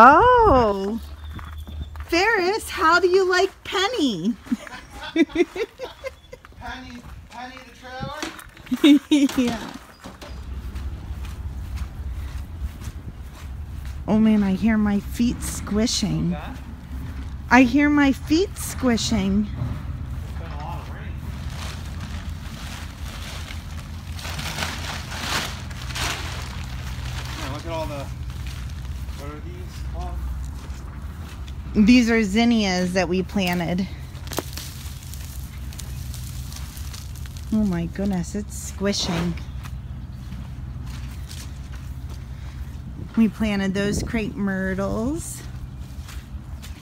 Oh, Ferris, how do you like Penny? Penny the trailer? Yeah. Oh man, I hear my feet squishing. That? I hear my feet squishing. It's been a lot of rain. Man, look at all the, what are these called? These are zinnias that we planted. Oh my goodness, it's squishing. We planted those crepe myrtles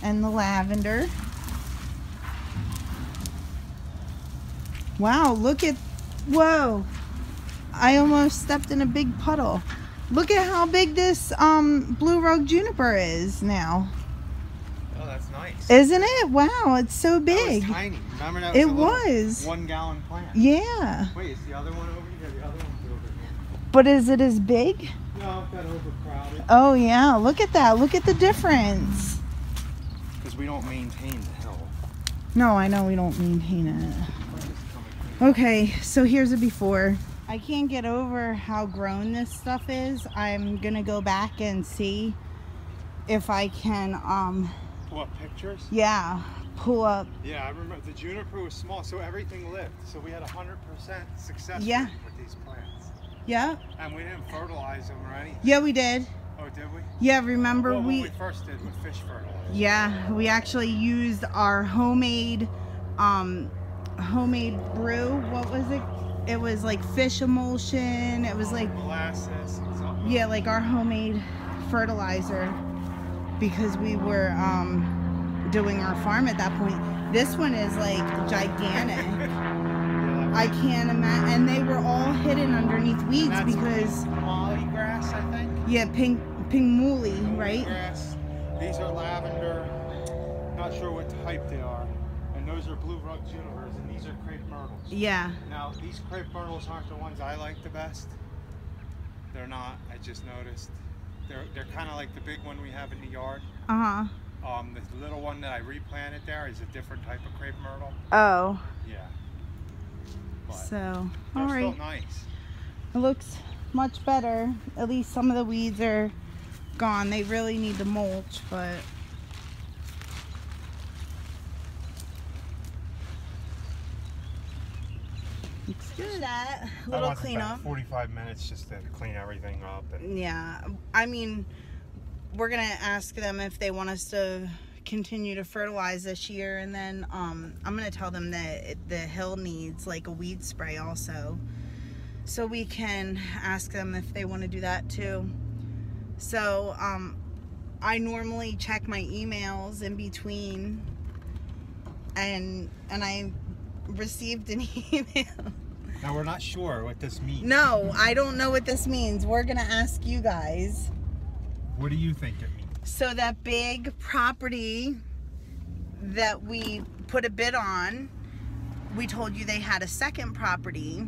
and the lavender. Wow, look at, whoa. I almost stepped in a big puddle. Look at how big this blue rogue juniper is now. Oh, that's nice. Isn't it? Wow, it's so big. That was tiny. Remember that was It a little was. 1 gallon plant. Yeah. Wait, is the other one over here? The other one's over here. But is it as big? No, it got overcrowded. Oh yeah, look at that. Look at the difference. Because we don't maintain the hill. No, I know we don't maintain it. Okay, so here's a before. I can't get over how grown this stuff is. I'm gonna go back and see if I can Pull up pictures? yeah, pull up. Yeah, I remember the juniper was small, so everything lived. So we had 100% success Yeah. rate with these plants. Yeah. And we didn't fertilize them or anything. Yeah, we did. Oh, did we? Yeah, remember Well, we what we first did with fish fertilizer. yeah, we actually used our homemade homemade brew. What was it? It was like fish emulsion. It was like Molasses and something. yeah, like our homemade fertilizer because we were doing our farm at that point. This one is like gigantic. I can't imagine, and they were all hidden underneath weeds because molly grass, I think. yeah, pink moly, right? Grass. These are lavender. Not sure what type they are. And those are blue rogue junipers, and these are crepe myrtles. Yeah. Now, these crepe myrtles aren't the ones I like the best. They're not. I just noticed. They're kind of like the big one we have in the yard. Uh-huh. The little one that I replanted there is a different type of crepe myrtle. Oh. Yeah. But So, they're all still right. nice. It looks much better. At least some of the weeds are gone. They really need to mulch, but looks good. That little cleanup. 45 minutes just to clean everything up. And Yeah, I mean, we're gonna ask them if they want us to continue to fertilize this year, and then I'm gonna tell them that the hill needs like a weed spray also, so we can ask them if they want to do that too. So I normally check my emails in between, and I received an email. Now we're not sure what this means. No, I don't know what this means. We're gonna ask you guys. What do you think it means? So that big property that we put a bid on, we told you they had a second property,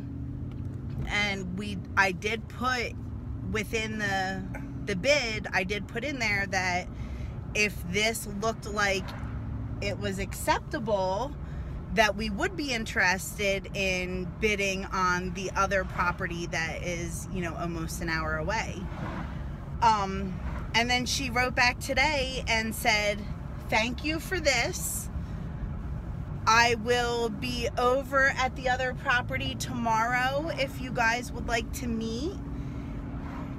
and I did put within the bid, I did put in there that if this looked like it was acceptable, that we would be interested in bidding on the other property that is, you know, almost an hour away. And then she wrote back today and said, thank you for this. I will be over at the other property tomorrow if you guys would like to meet.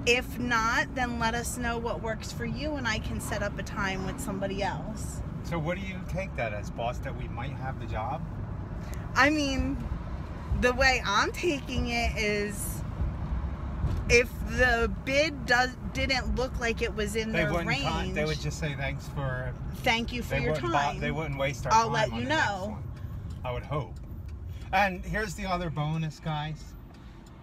If not, then let us know what works for you and I can set up a time with somebody else. So what do you take that as, boss, that we might have the job? I mean, the way I'm taking it is, if the bid didn't look like it was in their range, they would just say thank you for your time. They wouldn't waste our time. I'll let you know. I would hope. And here's the other bonus, guys.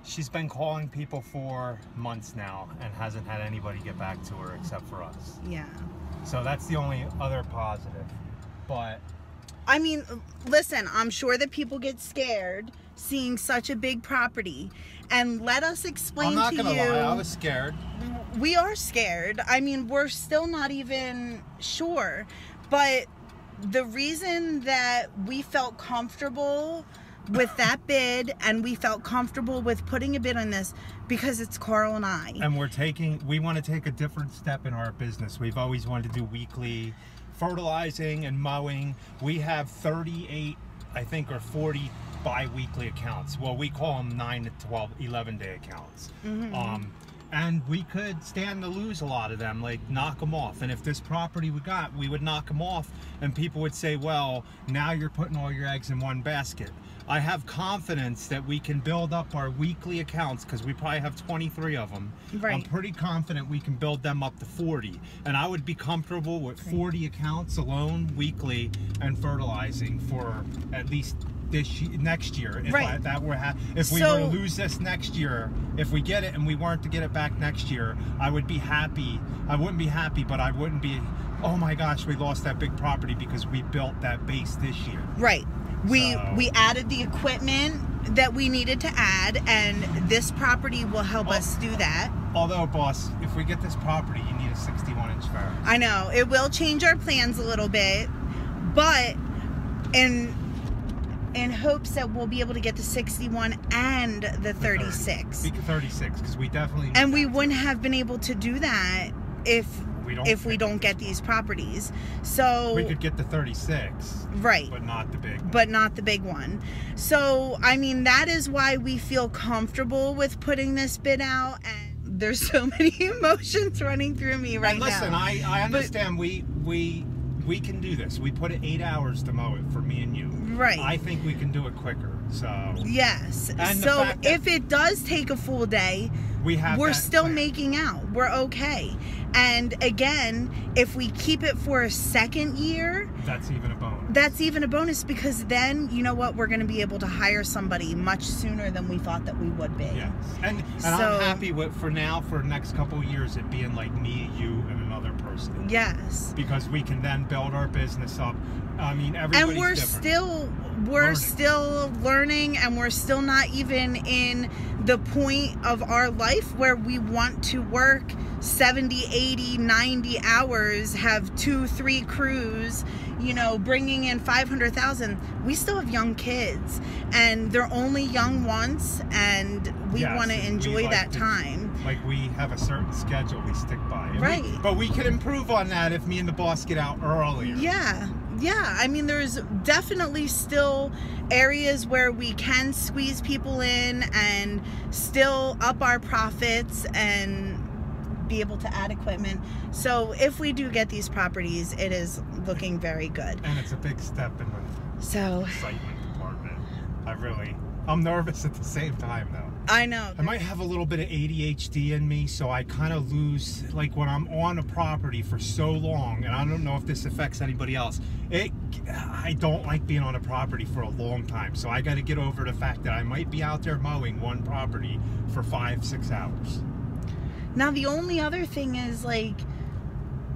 She's been calling people for months now and hasn't had anybody get back to her except for us. Yeah. So that's the only other positive. But I mean, listen, I'm sure that people get scared seeing such a big property. And let us explain to you. I'm not going to lie, I was scared. We are scared. I mean, we're still not even sure. But the reason that we felt comfortable with that bid and we felt comfortable with putting a bid on this because it's Carl and I. And we want to take a different step in our business. We've always wanted to do weekly fertilizing and mowing. We have 38, I think, or 40 bi-weekly accounts. Well, we call them 9 to 12, 11-day accounts. And we could stand to lose a lot of them, like knock them off. And if this property we would knock them off, and people would say, well, now you're putting all your eggs in one basket. I have confidence that we can build up our weekly accounts, because we probably have 23 of them. Right. I'm pretty confident we can build them up to 40. And I would be comfortable with 40 accounts alone weekly and fertilizing for at least next year. If we were to lose this next year, if we get it and we weren't to get it back next year, I would be happy. I wouldn't be happy, but I wouldn't be, oh my gosh, we lost that big property because we built that base this year. Right. We added the equipment that we needed to add, and this property will help us do that. Although, boss, if we get this property, you need a 61-inch ferret. I know. It will change our plans a little bit, but in hopes that we'll be able to get the 61 and the 36. 36, because we definitely need and we wouldn't have been able to do that if we don't get these properties. So we could get the 36, right, but not the big one. But not the big one. So I mean, that is why we feel comfortable with putting this bid out. And there's so many emotions running through me right now. Listen, I understand. We can do this. We put it 8 hours to mow it for me and you. Right. I think we can do it quicker. So yes. And so if it does take a full day, we're still making out. We're okay. And again, if we keep it for a second year, that's even a bonus. That's even a bonus, because then, you know what, we're going to be able to hire somebody much sooner than we thought that we would be. Yes. And I'm happy with, for now, for the next couple of years, it being like me, you, and another person. Yes. Because we can then build our business up. I mean, everybody's and we're still learning, and we're still not even in the point of our life where we want to work 70, 80, 90 hours, have 2-3 crews, you know, bringing in 500,000. We still have young kids, and they're only young once, and we want to enjoy that time. Like, we have a certain schedule we stick by. Right. But we can improve on that if me and the boss get out earlier. Yeah. Yeah, I mean, there's definitely still areas where we can squeeze people in and still up our profits and be able to add equipment. So if we do get these properties, it is looking very good. And it's a big step in the excitement department. I'm nervous at the same time, though. I know. I might have a little bit of ADHD in me, so I kind of lose, like, when I'm on a property for so long, and I don't know if this affects anybody else, I don't like being on a property for a long time, so I got to get over the fact that I might be out there mowing one property for 5-6 hours. Now, the only other thing is, like,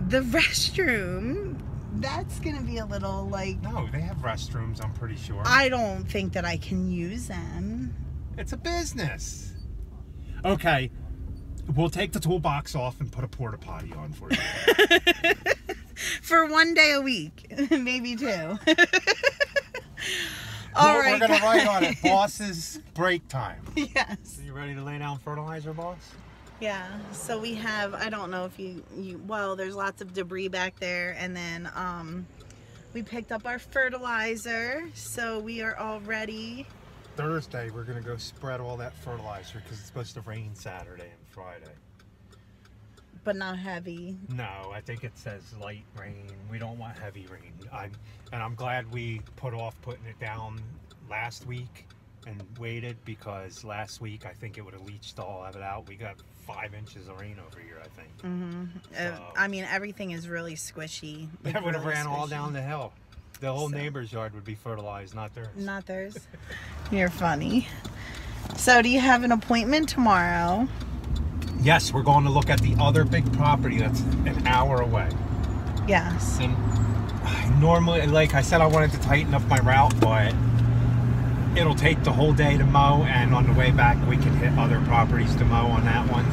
the restroom. That's gonna be a little, like... No, they have restrooms, I'm pretty sure. I don't think that I can use them. It's a business. Okay, we'll take the toolbox off and put a porta potty on for you. For 1 day a week, maybe 2. All right, we're gonna write on it, boss's break time. Yes. Are you ready to lay down fertilizer, boss? Yeah, so we have, I don't know if well, there's lots of debris back there, and then we picked up our fertilizer, so we are all ready. Thursday, we're gonna go spread all that fertilizer because it's supposed to rain Saturday and Friday. But not heavy. No, I think it says light rain. We don't want heavy rain. I'm glad we put off putting it down last week and waited, because last week I think it would have leached all of it out. We got 5 inches of rain over here, I think. Mm-hmm. So, I mean, everything is really squishy. That would have ran all down the hill. The whole neighbor's yard would be fertilized, not theirs. Not theirs. You're funny. So, do you have an appointment tomorrow? Yes, we're going to look at the other big property that's an hour away. Yes. And normally, like I said, I wanted to tighten up my route, but it'll take the whole day to mow, and on the way back we can hit other properties to mow on that one.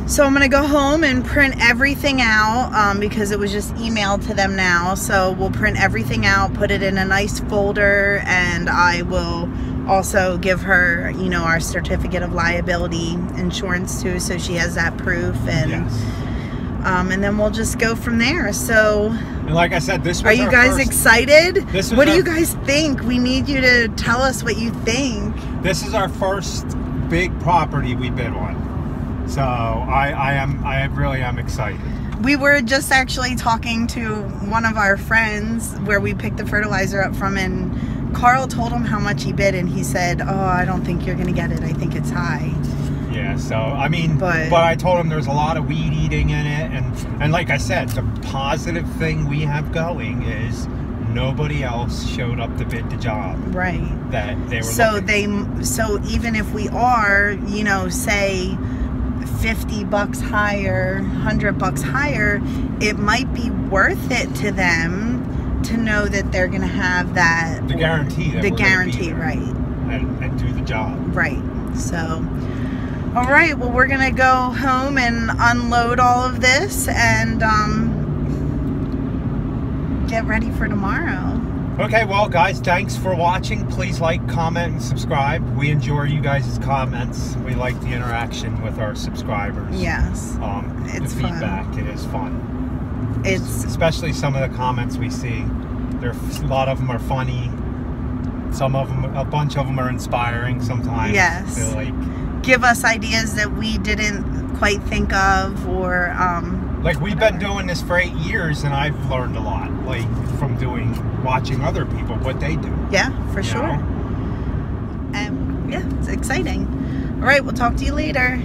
So I'm gonna go home and print everything out because it was just emailed to them now. So we'll print everything out, put it in a nice folder, and I will also give her, you know, our certificate of liability insurance too, so she has that proof, and yes. And then we'll just go from there. So, and like I said, this was are you guys excited? What do you guys think? We need you to tell us what you think. This is our first big property we bid on, so I really am excited. We were just actually talking to one of our friends where we picked the fertilizer up from, and Carl told him how much he bid, and he said, "Oh, I don't think you're gonna get it. I think it's high." Yeah, so I mean, but I told him there's a lot of weed eating in it, and like I said, the positive thing we have going is nobody else showed up to bid the job. Right. That they were. So even if we are, you know, say $50 higher, $100 higher, it might be worth it to them to know that they're going to have that the guarantee. That the guarantee, right? And do the job. Right. So. All right, well, we're going to go home and unload all of this and get ready for tomorrow. Okay, well, guys, thanks for watching. Please like, comment, and subscribe. We enjoy you guys' comments. We like the interaction with our subscribers. Yes, it's the feedback. Fun. It is fun. It's especially some of the comments we see. A lot of them are funny. Some of them, a bunch of them are inspiring sometimes. Yes. They're like, give us ideas that we didn't quite think of, or like we've been doing this for 8 years, and I've learned a lot, like from watching other people what they do. Yeah, for sure. And yeah, it's exciting. All right, we'll talk to you later.